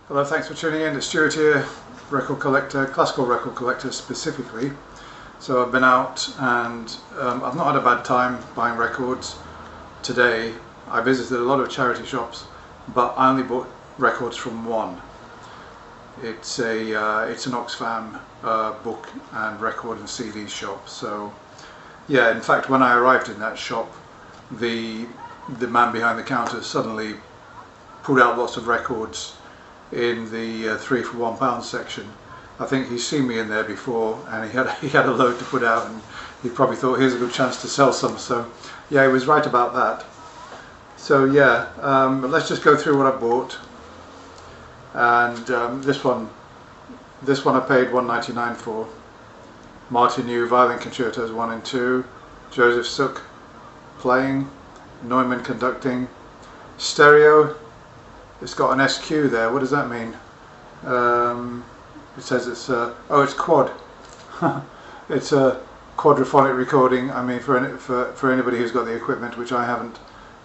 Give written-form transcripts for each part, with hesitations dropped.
Hello, thanks for tuning in. It's Stuart here, record collector, classical record collector specifically. So I've been out and I've not had a bad time buying records. Today I visited a lot of charity shops, but I only bought records from one. It's an Oxfam book and record and CD shop. So yeah, in fact, when I arrived in that shop, the man behind the counter suddenly pulled out lots of records in the 3 for £1 section. I think he's seen me in there before, and he had a load to put out, and he probably thought here's a good chance to sell some. So yeah, he was right about that. So yeah, let's just go through what I bought. And this one I paid £1.99 for. Martin New Violin Concertos 1 and 2, Joseph Suk playing, Neumann conducting, stereo. It's got an SQ there. What does that mean? It says it's it's quad. It's a quadraphonic recording. I mean, for anybody who's got the equipment, which I haven't.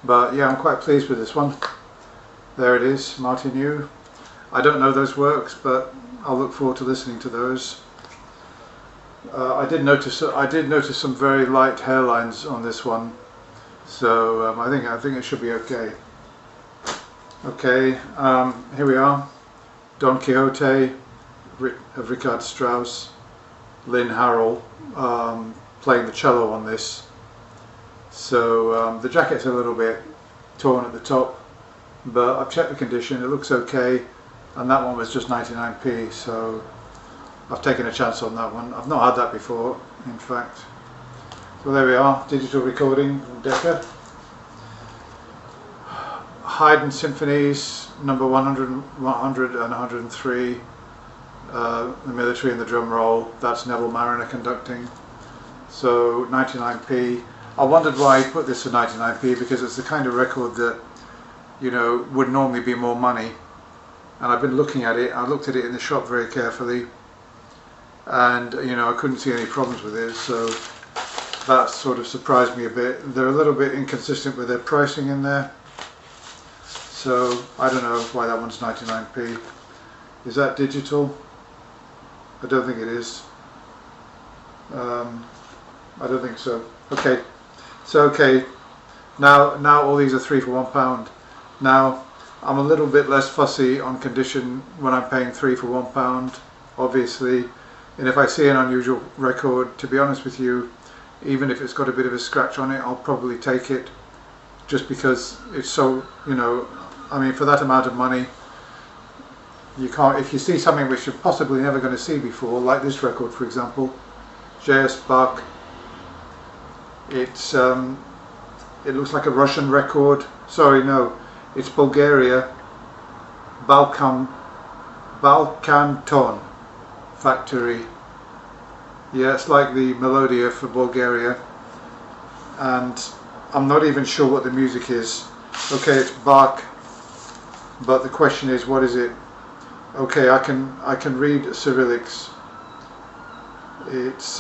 But yeah, I'm quite pleased with this one. There it is, Martin New. I don't know those works, but I'll look forward to listening to those. I did notice some very light hairlines on this one, so I think it should be okay. Okay, here we are. Don Quixote of Richard Strauss, Lynn Harrell playing the cello on this. So the jacket's a little bit torn at the top, but I've checked the condition, it looks okay, and that one was just 99p, so I've taken a chance on that one. I've not had that before, in fact. So there we are, digital recording from Decca. Haydn Symphonies, number 100, 100 and 103, the military and the drum roll. That's Neville Marriner conducting. So 99p. I wondered why he put this for 99p, because it's the kind of record that, you know, would normally be more money. And I've been looking at it. I looked at it in the shop very carefully, and you know, I couldn't see any problems with it. So that sort of surprised me a bit. They're a little bit inconsistent with their pricing in there. So I don't know why that one's 99p. Is that digital? I don't think it is. I don't think so. Okay. So okay. Now all these are 3 for £1. Now I'm a little bit less fussy on condition when I'm paying 3 for £1, obviously. And if I see an unusual record, to be honest with you, even if it's got a bit of a scratch on it, I'll probably take it, just because it's so, you know, I mean, for that amount of money, you can't, if you see something which you're possibly never going to see before, like this record for example, J.S. Bach, it's it looks like a Russian record. Sorry, no, it's Bulgaria, Balkanton Factory. Yeah, it's like the Melodia for Bulgaria, and I'm not even sure what the music is. Okay, it's Bach, but the question is, what is it? Okay, I can read Cyrillics. It's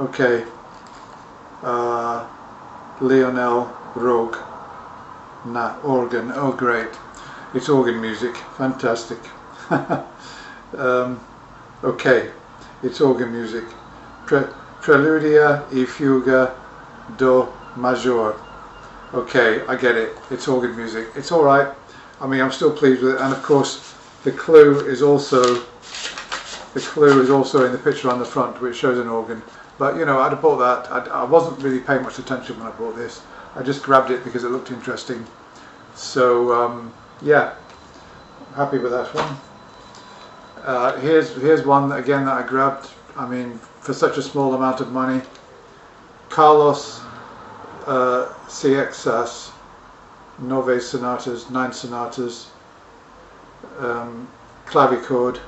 okay. Lionel Rogue. Organ. Oh, great! It's organ music. Fantastic. Okay, it's organ music. Preludia e fuga do major. Okay, I get it. It's organ music. It's all right. I mean, I'm still pleased with it. And of course, the clue is also in the picture on the front, which shows an organ. But you know, I'd have bought that. I wasn't really paying much attention when I bought this. I just grabbed it because it looked interesting. So yeah, happy with that one. Here's one again that I grabbed. I mean, for such a small amount of money, Carlos Seixas, 9 sonatas, clavichord.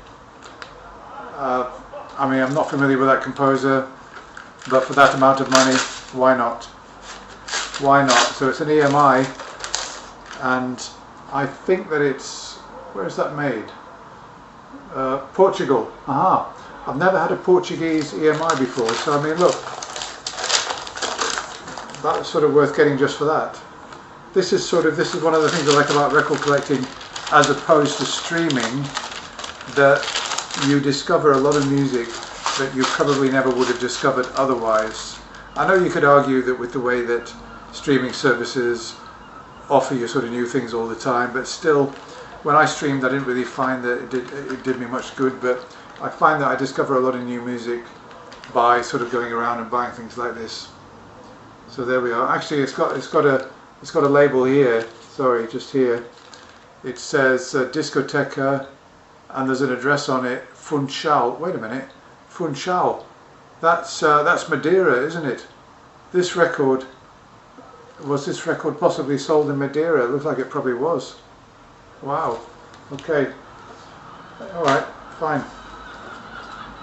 I mean, I'm not familiar with that composer, but for that amount of money, why not? Why not? So it's an EMI, and I think that it's, where is that made? Portugal. Aha! I've never had a Portuguese EMI before, so I mean, look, that was sort of worth getting just for that. this is one of the things I like about record collecting, as opposed to streaming, that you discover a lot of music that you probably never would have discovered otherwise. I know you could argue that with the way that streaming services offer you sort of new things all the time, but still, when I streamed, I didn't really find that it did me much good. But I find that I discover a lot of new music by sort of going around and buying things like this. So there we are. Actually, it's got a label here. Sorry, just here. It says Discoteca, and there's an address on it. Funchal. Wait a minute. Funchal. That's Madeira, isn't it? This record, was this record possibly sold in Madeira? It looks like it probably was. Wow. Okay. Alright, fine.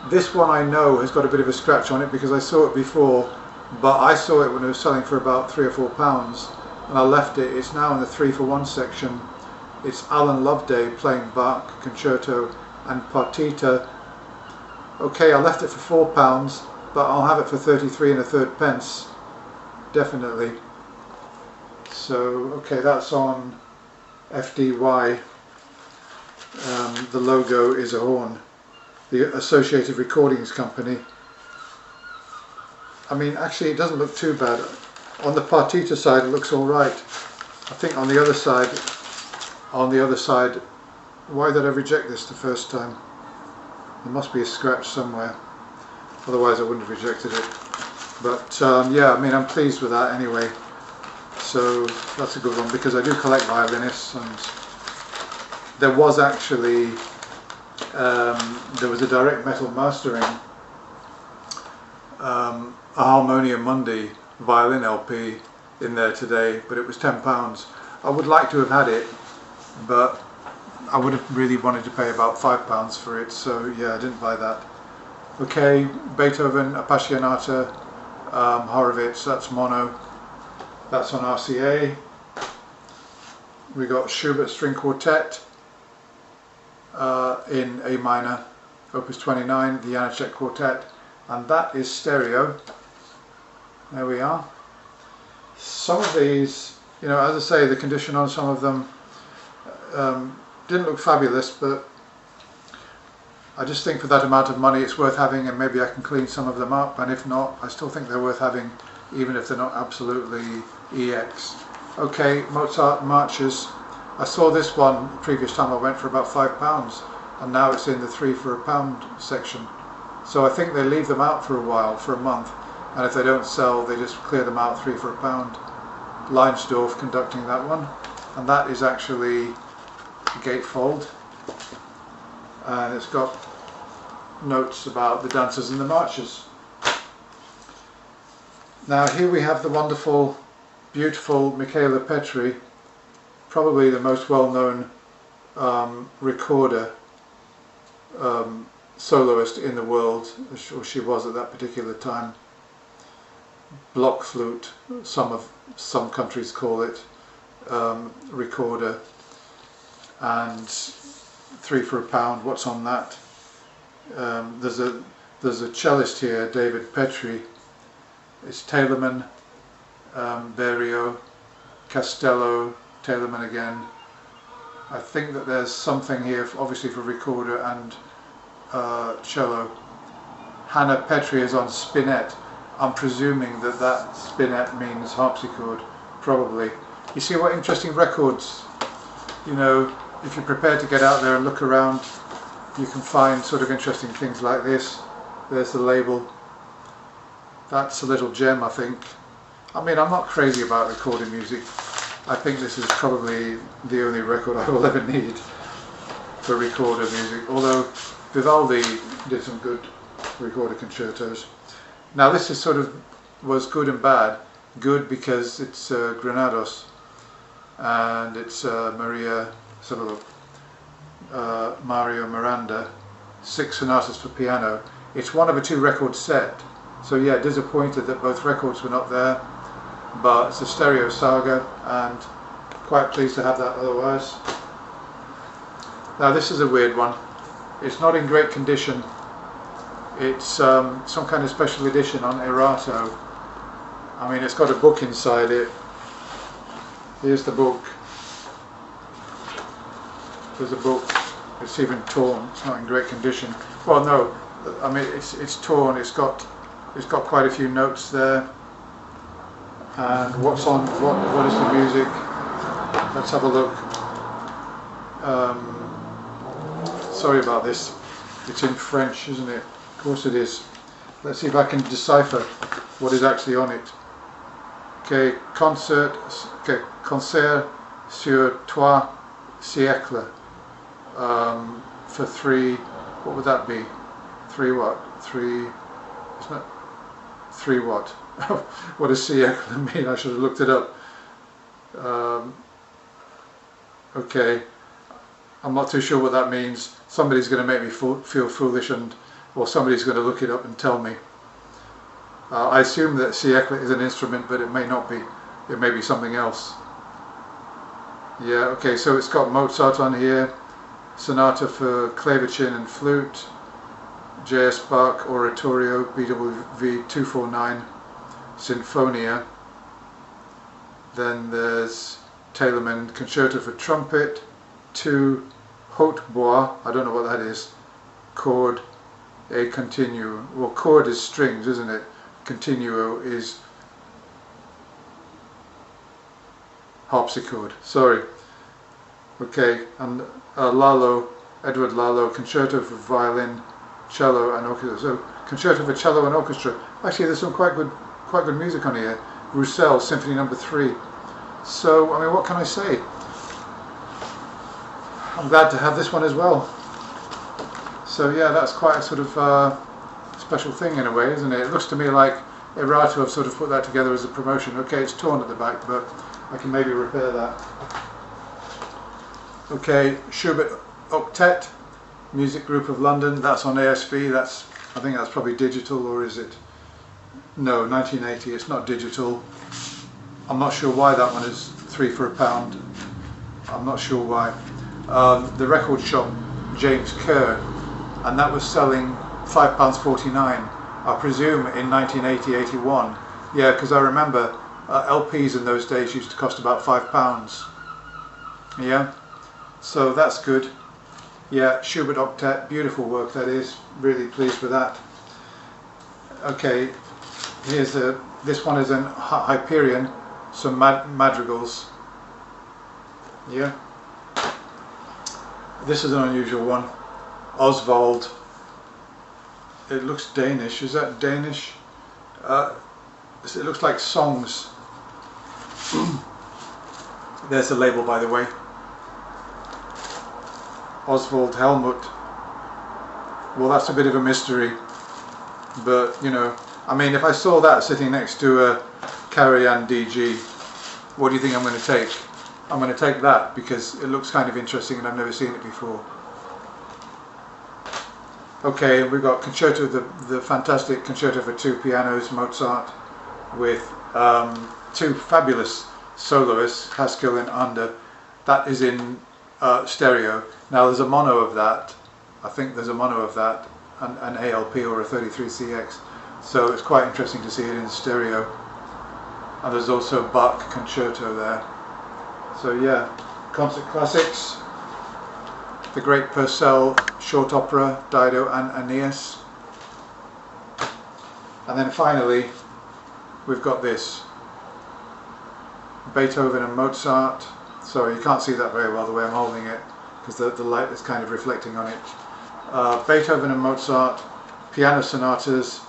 This one I know has got a bit of a scratch on it because I saw it before, but I saw it when it was selling for about £3 or £4 and I left it. It's now in the 3 for 1 section. It's Alan Loveday playing Bach, Concerto and Partita. Okay, I left it for £4, but I'll have it for 33 1/3 pence. Definitely. So, okay, that's on FDY. The logo is a horn. The Associated Recordings Company. I mean, actually, it doesn't look too bad. On the Partita side, it looks all right. I think on the other side, why did I reject this the first time? There must be a scratch somewhere. Otherwise, I wouldn't have rejected it. But yeah, I mean, I'm pleased with that anyway. So that's a good one because I do collect violinists, and there was actually there was a direct metal mastering, a Harmonium Mundi violin LP in there today, but it was £10. I would like to have had it, but I would have really wanted to pay about £5 for it, so yeah, I didn't buy that. Okay, Beethoven Appassionata, Horowitz, that's mono, that's on RCA. We got Schubert String Quartet in A minor, Opus 29, the Janacek Quartet, and that is stereo. There we are. Some of these, you know, as I say, the condition on some of them didn't look fabulous, but I just think for that amount of money it's worth having, and maybe I can clean some of them up, and if not, I still think they're worth having, even if they're not absolutely EX. Okay, Mozart Marches. I saw this one the previous time I went for about £5, and now it's in the 3 for £1 section. So I think they leave them out for a while, for a month, and if they don't sell, they just clear them out 3 for £1. Leinsdorf conducting that one, and that is actually gatefold, and it's got notes about the dances and the marches. Now here we have the wonderful, beautiful Michaela Petri, probably the most well-known recorder, soloist in the world, or she was at that particular time. Block flute, some countries call it, recorder, and 3 for £1. What's on that? There's a cellist here, David Petri. It's Taylorman, Berio, Castello, Taylorman again. I think that there's something here, obviously for recorder and cello. Hannah Petri is on spinet. I'm presuming that that spinet means harpsichord, probably. You see what interesting records, you know, if you're prepared to get out there and look around, you can find sort of interesting things like this. There's the label. That's a little gem, I think. I mean, I'm not crazy about recording music. I think this is probably the only record I will ever need for recorder music, although Vivaldi did some good recorder concertos. Now this is sort of was good and bad. Good because it's Granados, and it's Mario Miranda, 6 sonatas for piano. It's one of a 2 record set, so yeah, disappointed that both records were not there, but it's a stereo saga and quite pleased to have that otherwise. Now this is a weird one. It's not in great condition. It's some kind of special edition on Erato. I mean, it's got a book inside it. Here's the book. There's a book. It's even torn. It's not in great condition. Well, no, I mean it's torn. It's got quite a few notes there. And what's on? What is the music? Let's have a look. Sorry about this. It's in French, isn't it? Of course it is. Let's see if I can decipher what is actually on it. Okay, concert sur 3 siècles. For 3, what would that be? 3 what? 3, isn't it? 3 what? What does siècle mean? I should have looked it up. Okay, I'm not too sure what that means. Somebody's going to make me feel foolish, or somebody's going to look it up and tell me. I assume that siècle is an instrument, but it may not be. It may be something else. Yeah, okay, so it's got Mozart on here, Sonata for Clavecin and Flute, J.S. Bach Oratorio, BWV 249, Sinfonia. Then there's Telemann Concerto for Trumpet, 2 Hautbois, I don't know what that is, chord et continuo. Well, chord is strings, isn't it? Continuo is harpsichord. Sorry. Okay, and Lalo, Edward Lalo, Concerto for Violin, Cello and Orchestra. So, Concerto for Cello and Orchestra. Actually, there's some quite good music on here. Roussel, Symphony No. 3. So, I mean, what can I say? I'm glad to have this one as well. So yeah, that's quite a sort of special thing in a way, isn't it? It looks to me like Erato have sort of put that together as a promotion. Okay, it's torn at the back, but I can maybe repair that. Okay, Schubert Octet, Music Group of London. That's on ASV. I think that's probably digital, or is it? No, 1980. It's not digital. I'm not sure why that one is 3 for £1. I'm not sure why. The record shop, James Kerr, and that was selling £5.49, I presume in 1980-81. Yeah, because I remember LPs in those days used to cost about £5. Yeah, so that's good. Yeah, Schubert Octet, beautiful work that is. Really pleased with that. Okay, here's this one is an Hyperion, some madrigals. Yeah. This is an unusual one. Oswald. It looks Danish. Is that Danish? It looks like songs. There's the label, by the way. Oswald Helmut. Well, that's a bit of a mystery. But, you know, I mean, if I saw that sitting next to a Karajan DG, what do you think I'm going to take? I'm going to take that because it looks kind of interesting and I've never seen it before. Okay, we've got Concerto, the fantastic Concerto for 2 pianos, Mozart, with 2 fabulous soloists, Haskell and Ander. That is in stereo. Now there's a mono of that. I think there's a mono of that, an ALP or a 33CX. So it's quite interesting to see it in stereo. And there's also Bach Concerto there. So yeah, concert classics, the Great Purcell short opera, Dido and Aeneas. And then finally, we've got this, Beethoven and Mozart. Sorry, you can't see that very well the way I'm holding it, because the light is kind of reflecting on it. Beethoven and Mozart, piano sonatas,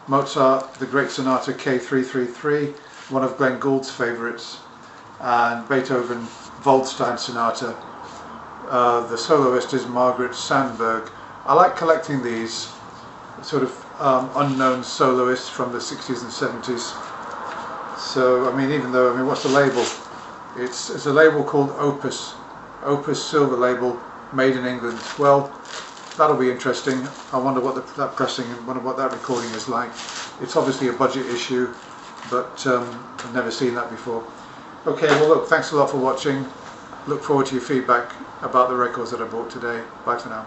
Mozart, the Great Sonata K333, one of Glenn Gould's favourites, and Beethoven Waldstein Sonata. The soloist is Margaret Sandberg. I like collecting these sort of unknown soloists from the 60s and 70s. So, I mean, even though, what's the label? It's a label called Opus. Opus silver label, made in England. Well, that'll be interesting. I wonder what that pressing and wonder what that recording is like. It's obviously a budget issue, but I've never seen that before. Okay, well look, thanks a lot for watching. Look forward to your feedback about the records that I bought today. Bye for now.